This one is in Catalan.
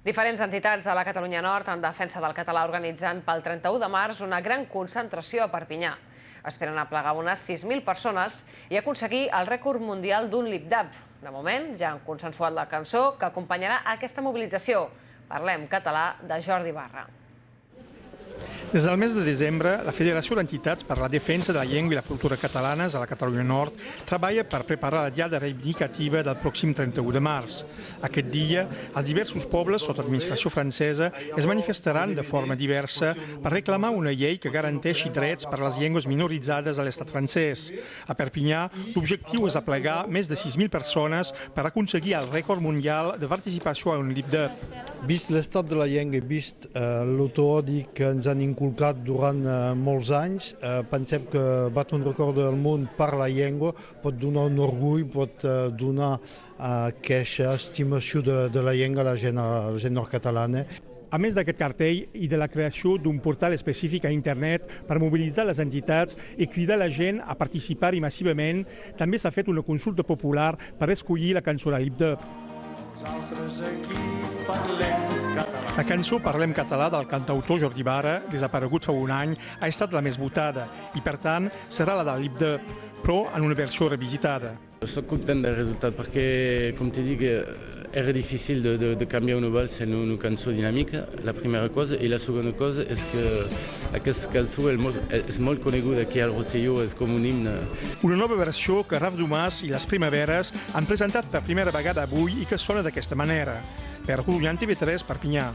Diferents entitats de la Catalunya Nord en defensa del català organitzant pel 31 de març una gran concentració a Perpinyà. Esperen aplegar unes 6.000 persones i aconseguir el rècord mundial d'un lip-dub. De moment, ja han consensuat la cançó que acompanyarà aquesta mobilització. Parlem català de Jordi Barra. Des del mes de desembre, la Federació d'Entitats per la Defensa de la Llengua i la Cultura Catalanes a la Catalunya Nord treballa per preparar la diada reivindicativa del pròxim 31 de març. Aquest dia, els diversos pobles sota administració francesa es manifestaran de forma diversa per reclamar una llei que garanteixi drets per a les llengües minoritzades a l'estat francès. A Perpinyà, l'objectiu és aplegar més de 6.000 persones per aconseguir el rècord mundial de participació a un lip-dub. Vist l'estat de la llengua i vist l'autoodi que ens han inculcat durant molts anys, pensem que batre un record del món per la llengua pot donar un orgull, pot donar aquesta estimació de la llengua a la gent nord-catalana. A més d'aquest cartell i de la creació d'un portal específic a internet per mobilitzar les entitats i cridar la gent a participar-hi massivament, també s'ha fet una consulta popular per escollir la cançó de lip-dub. La cançó Parlem català del cantautor Jordi Barra, desaparegut fa un any, ha estat la més votada i, per tant, serà la del lip-dub, però en una versió revisitada. Soc content del resultat perquè, com te dic, era difícil de canviar una vals en una cançó dinàmica, la primera cosa, i la segona cosa és que aquesta cançó és molt coneguda aquí al Rosselló, és com un himne. Una nova versió que Raf Dumas i les Primaveres han presentat per primera vegada avui i que sona d'aquesta manera. Per Rodonyà TV3, Perpinyà.